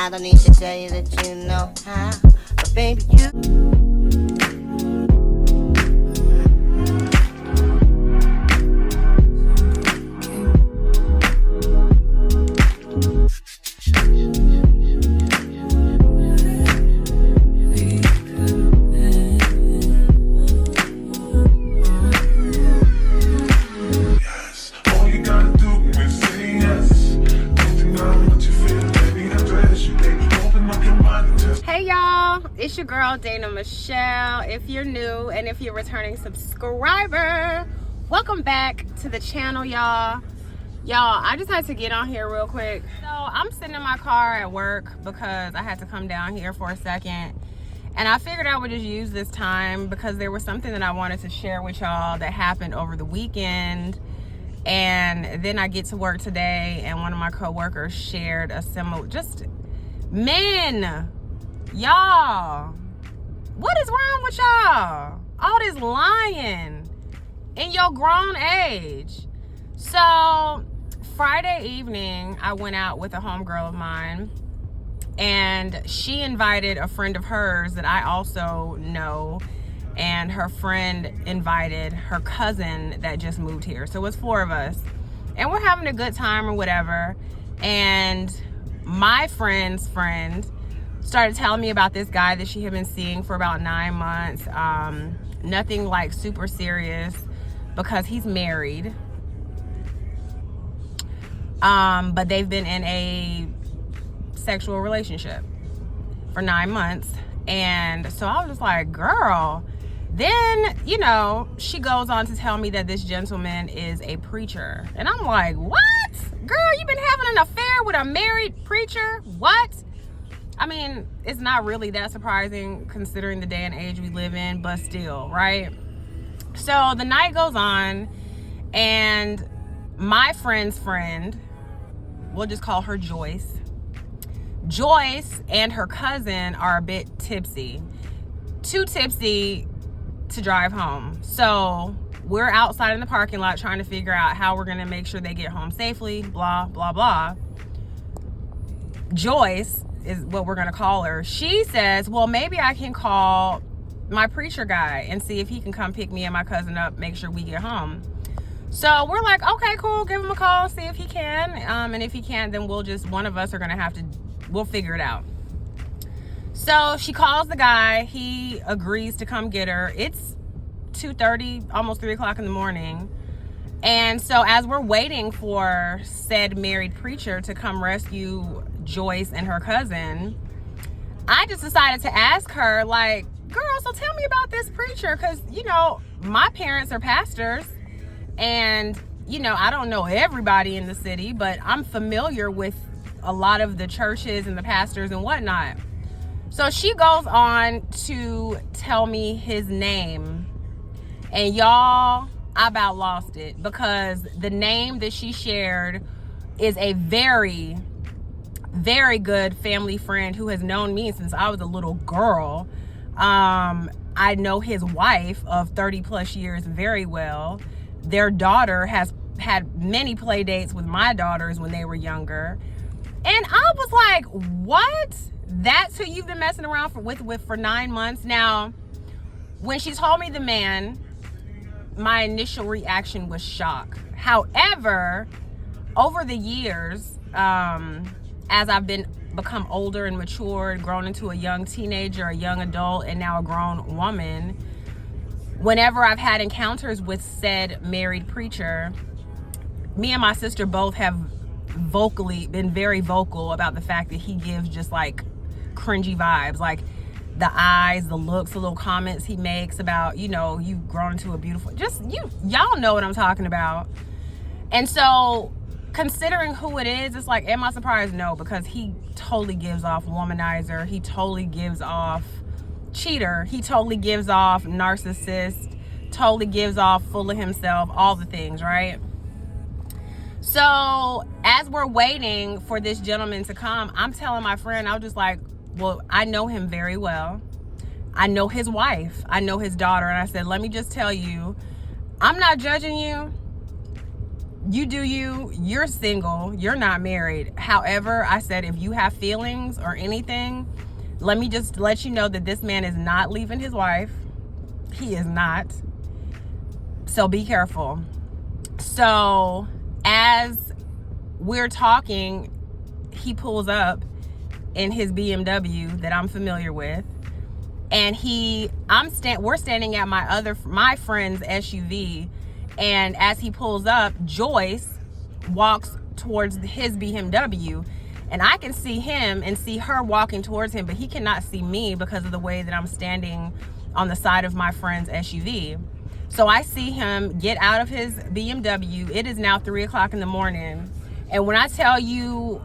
I don't need to tell you that you know how, but baby, you. It's your girl Dana Michelle. If you're new and if you're a returning subscriber, welcome back to the channel, y'all. I just had to get on here real quick. So I'm sitting in my car at work because I had to come down here for a second, and I figured I would just use this time because there was something that I wanted to share with y'all that happened over the weekend. And then I get to work today and one of my co-workers shared a similar, just men, y'all, what is wrong with y'all? All this lying in your grown age. So Friday evening, I went out with a homegirl of mine, and she invited a friend of hers that I also know, and her friend invited her cousin that just moved here. So it was 4 of us, and we're having a good time or whatever. And my friend's friend started telling me about this guy that she had been seeing for about 9 months. Nothing like super serious because he's married. But they've been in a sexual relationship for 9 months. And so I was just like, girl. Then, you know, she goes on to tell me that this gentleman is a preacher. And I'm like, what? Girl, you've been having an affair with a married preacher? What? I mean, it's not really that surprising considering the day and age we live in, but still, right? So the night goes on, and my friend's friend, we'll just call her Joyce. Joyce and her cousin are a bit tipsy. Too tipsy to drive home. So we're outside in the parking lot trying to figure out how we're going to make sure they get home safely, blah, blah, blah. Joyce is what we're going to call her. She says, well, maybe I can call my preacher guy and see if he can come pick me and my cousin up, make sure we get home. So we're like, okay, cool, give him a call, see if he can. And if he can't, then one of us are going to have to, we'll figure it out. So she calls the guy. He agrees to come get her. It's 2:30, almost 3 o'clock in the morning. And so as we're waiting for said married preacher to come rescue Joyce and her cousin, I just decided to ask her, like, girl, so tell me about this preacher, because, you know, my parents are pastors, and, you know, I don't know everybody in the city, but I'm familiar with a lot of the churches and the pastors and whatnot. So she goes on to tell me his name, and y'all, I about lost it, because the name that she shared is a very, very good family friend who has known me since I was a little girl. I know his wife of 30 plus years very well. Their daughter has had many play dates with my daughters when they were younger. And I was like, what? That's who you've been messing around with for 9 months? Now, when she told me the man, my initial reaction was shock. However, over the years, as I've become older and matured, grown into a young teenager, a young adult, and now a grown woman, whenever I've had encounters with said married preacher, me and my sister both have been very vocal about the fact that he gives just like cringy vibes, like the eyes, the looks, the little comments he makes about, you know, you've grown into a beautiful, y'all know what I'm talking about. And so considering who it is, it's like, am I surprised? No, because he totally gives off womanizer. He totally gives off cheater. He totally gives off narcissist, totally gives off full of himself, all the things, right? So as we're waiting for this gentleman to come, I'm telling my friend, I was just like, well, I know him very well. I know his wife. I know his daughter. And I said, let me just tell you, I'm not judging you. you do you. You're single. You're not married. However, I said if you have feelings or anything, let me just let you know that this man is not leaving his wife. He is not. So be careful. So as we're talking, he pulls up in his BMW that I'm familiar with, and we're standing at my friend's SUV, and as he pulls up, Joyce walks towards his BMW, and I can see him and see her walking towards him, but he cannot see me because of the way that I'm standing on the side of my friend's SUV. So I see him get out of his BMW. It is now 3 o'clock in the morning. And when I tell you,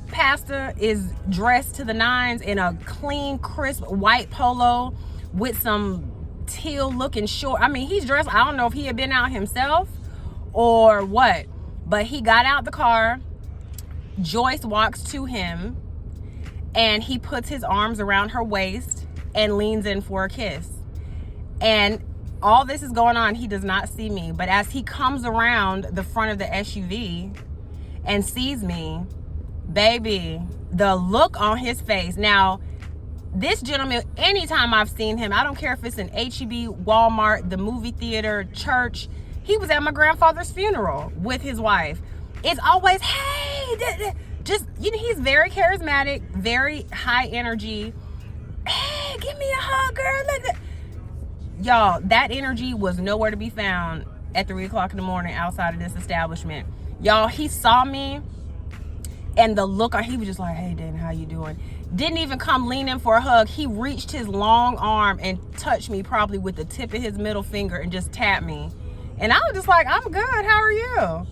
Pastor is dressed to the nines in a clean, crisp white polo with some teal looking short. I mean, he's dressed, I don't know if he had been out himself or what, but he got out the car. Joyce walks to him and he puts his arms around her waist and leans in for a kiss. And all this is going on. He does not see me, but as he comes around the front of the SUV and sees me, baby, the look on his face. Now, this gentleman, anytime I've seen him, I don't care if it's an HEB, Walmart, the movie theater, church, he was at my grandfather's funeral with his wife. It's always, hey, just, you know, he's very charismatic, very high energy. Hey, give me a hug, girl. Look. Y'all, that energy was nowhere to be found at 3 o'clock in the morning outside of this establishment. Y'all, he saw me, and the look on, he was just like, hey, Dana, how you doing? Didn't even come leaning for a hug. He reached his long arm and touched me probably with the tip of his middle finger and just tapped me. And I was just like, I'm good. How are you?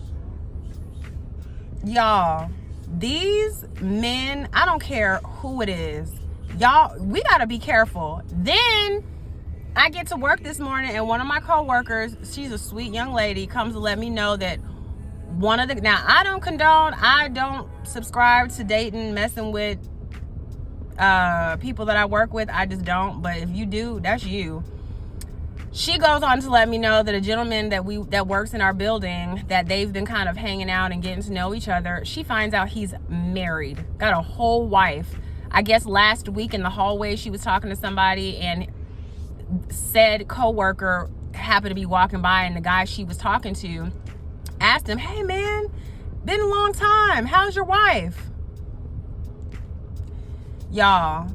Y'all, these men, I don't care who it is. Y'all, we got to be careful. Then I get to work this morning, and one of my co-workers, she's a sweet young lady, comes to let me know that now I don't condone, I don't subscribe to dating, messing with people that I work with. I just don't. But if you do, that's you. She goes on to let me know that a gentleman that works in our building, that they've been kind of hanging out and getting to know each other. She finds out he's married, got a whole wife. I guess last week in the hallway, she was talking to somebody, and said co-worker happened to be walking by, and the guy she was talking to asked him, hey man, been a long time, how's your wife? Y'all,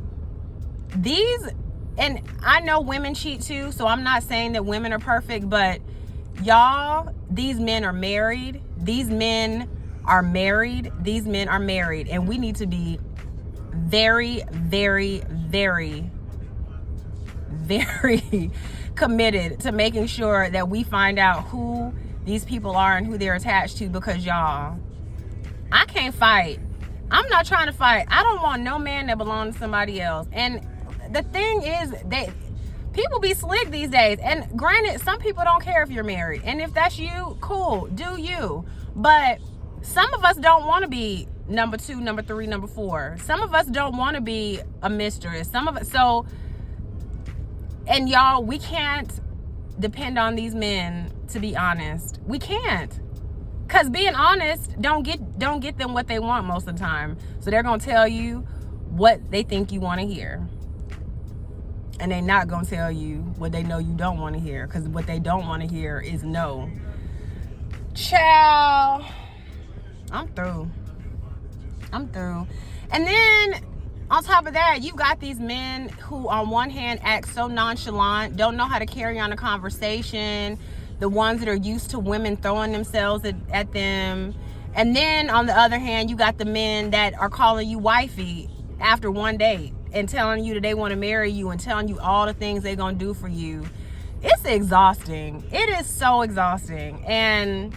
and I know women cheat too, so I'm not saying that women are perfect, but y'all, these men are married. These men are married, and we need to be very, very, very, very committed to making sure that we find out who these people are and who they're attached to, because y'all, I can't fight. I'm not trying to fight. I don't want no man that belongs to somebody else. And the thing is, people be slick these days. And granted, some people don't care if you're married. And if that's you, cool, do you. But some of us don't want to be number 2, number 3, number 4. Some of us don't want to be a mistress. Some of us, so, and y'all, we can't depend on these men to be honest. We can't. Cause being honest don't get them what they want most of the time. So they're gonna tell you what they think you want to hear, and they're not gonna tell you what they know you don't want to hear. Cause what they don't want to hear is no. Ciao. I'm through. And then on top of that, you've got these men who on one hand act so nonchalant, don't know how to carry on a conversation, the ones that are used to women throwing themselves at them. And then on the other hand, you got the men that are calling you wifey after one date and telling you that they want to marry you and telling you all the things they're going to do for you. It's exhausting. It is so exhausting. And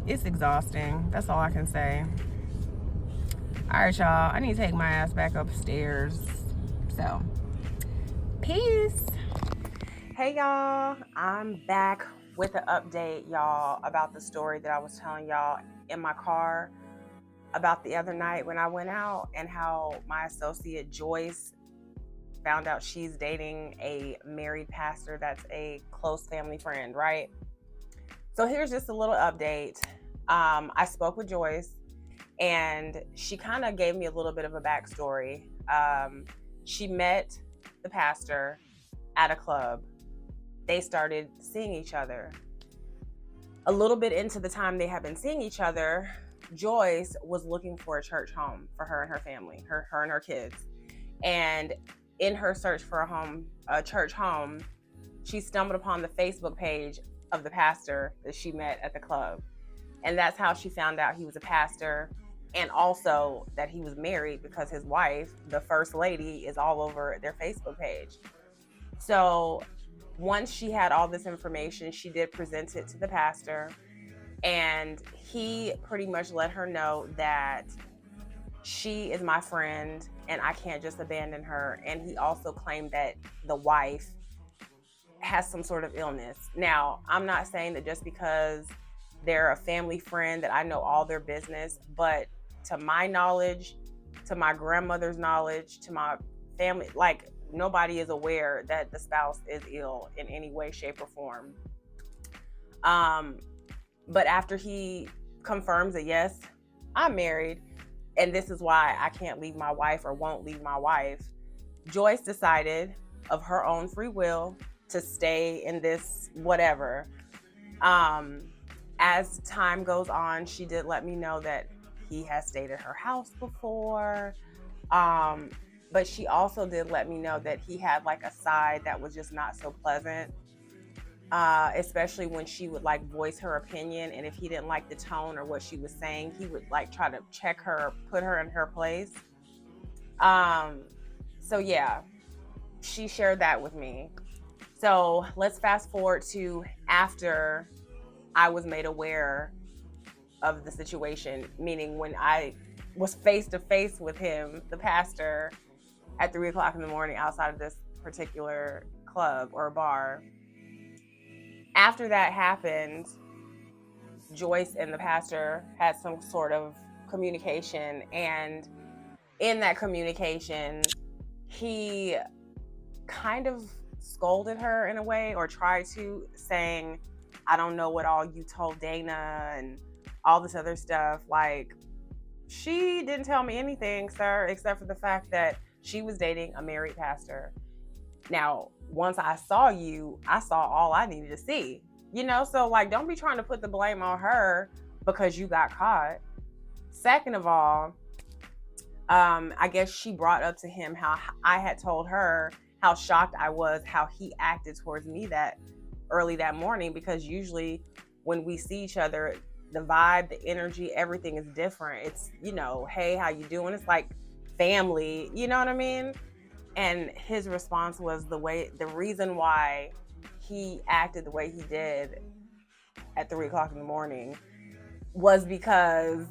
it's exhausting. That's all I can say. All right, y'all. I need to take my ass back upstairs. So, peace. Hey y'all, I'm back with an update, y'all, about the story that I was telling y'all in my car about the other night when I went out, and how my associate Joyce found out she's dating a married pastor that's a close family friend, right? So here's just a little update. I spoke with Joyce, and she kind of gave me a little bit of a backstory. She met the pastor at a club. They started seeing each other. A little bit into the time they had been seeing each other, Joyce was looking for a church home for her and her family, her and her kids. And in her search for a church home, she stumbled upon the Facebook page of the pastor that she met at the club. And that's how she found out he was a pastor, and also that he was married, because his wife, the first lady, is all over their Facebook page. So once she had all this information, she did present it to the pastor, and he pretty much let her know that she is my friend and I can't just abandon her. And he also claimed that the wife has some sort of illness. Now, I'm not saying that just because they're a family friend that I know all their business, but to my knowledge, to my grandmother's knowledge, to my family, like, nobody is aware that the spouse is ill in any way, shape, or form. But after he confirms that, yes, I'm married, and this is why I can't leave my wife or won't leave my wife, Joyce decided of her own free will to stay in this whatever. As time goes on, she did let me know that he has stayed at her house before. But she also did let me know that he had like a side that was just not so pleasant, especially when she would like voice her opinion. And if he didn't like the tone or what she was saying, he would like try to check her, put her in her place. So yeah, she shared that with me. So let's fast forward to after I was made aware of the situation, meaning when I was face to face with him, the pastor, at 3 o'clock in the morning outside of this particular club or bar. After that happened, Joyce and the pastor had some sort of communication, and in that communication, he kind of scolded her in a way, or tried to, saying, I don't know what all you told Dana and all this other stuff. Like, she didn't tell me anything, sir, except for the fact that she was dating a married pastor. Now, once I saw you, I saw all I needed to see, you know? So like, don't be trying to put the blame on her because you got caught. Second of all, I guess she brought up to him how I had told her how shocked I was how he acted towards me that early that morning, because usually when we see each other, the vibe, the energy, everything is different. It's, you know, hey, how you doing? It's like family, you know what I mean? And his response was the reason why he acted the way he did at 3 o'clock in the morning was because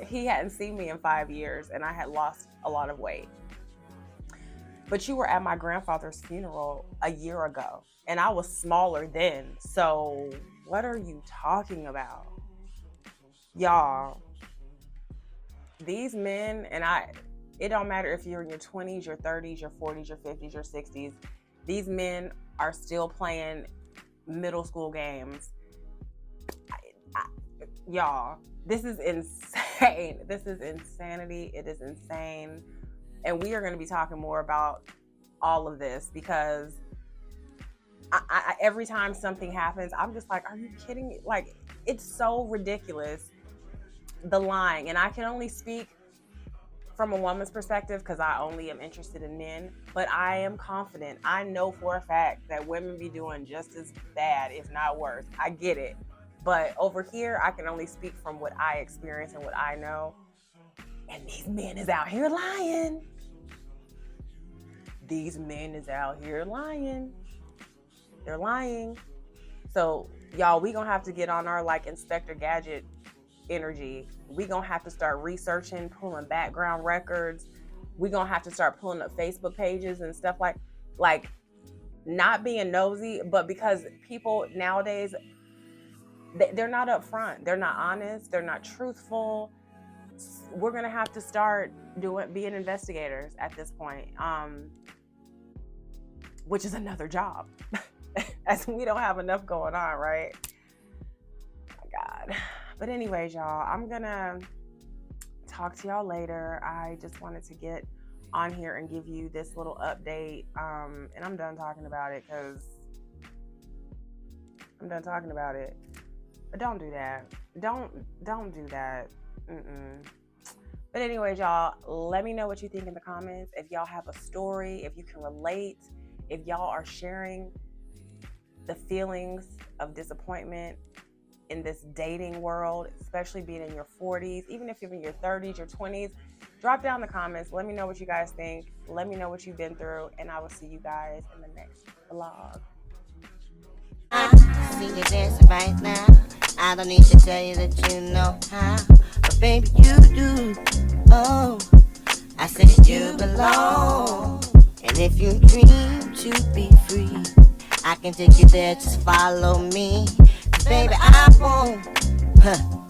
he hadn't seen me in 5 years and I had lost a lot of weight. But you were at my grandfather's funeral a year ago and I was smaller then. So what are you talking about? Y'all, these men, and it don't matter if you're in your 20s, your 30s, your 40s, your 50s, your 60s, these men are still playing middle school games. Y'all, this is insane. This is insanity. It is insane. And we are going to be talking more about all of this, because I every time something happens, I'm just like, are you kidding me? Like, it's so ridiculous, the lying. And I can only speak from a woman's perspective because I only am interested in men, but I am confident. I know for a fact that women be doing just as bad, if not worse. I get it. But over here, I can only speak from what I experience and what I know. And these men is out here lying. These men is out here lying. They're lying. So y'all, we gonna have to get on our like Inspector Gadget energy. We gonna have to start researching, pulling background records. We gonna have to start pulling up Facebook pages and stuff, like not being nosy, but because people nowadays, they're not upfront. They're not honest. They're not truthful. We're gonna have to start being investigators at this point, which is another job, as we don't have enough going on, right? God. But anyways, y'all, I'm gonna talk to y'all later. I just wanted to get on here and give you this little update. And I'm done talking about it because I'm done talking about it. But don't do that. Don't do that. But anyways, y'all, let me know what you think in the comments. If y'all have a story, if you can relate, if y'all are sharing the feelings of disappointment in this dating world, especially being in your 40s, even if you're in your 30s, your 20s, drop down in the comments. Let me know what you guys think. Let me know what you've been through, and I will see you guys in the next vlog. I see you dancing right now. I don't need to tell you that you know how, but baby you do. Oh, I said you belong. And if you dream to be free, I can take you there, just follow me. 'Cause baby I won't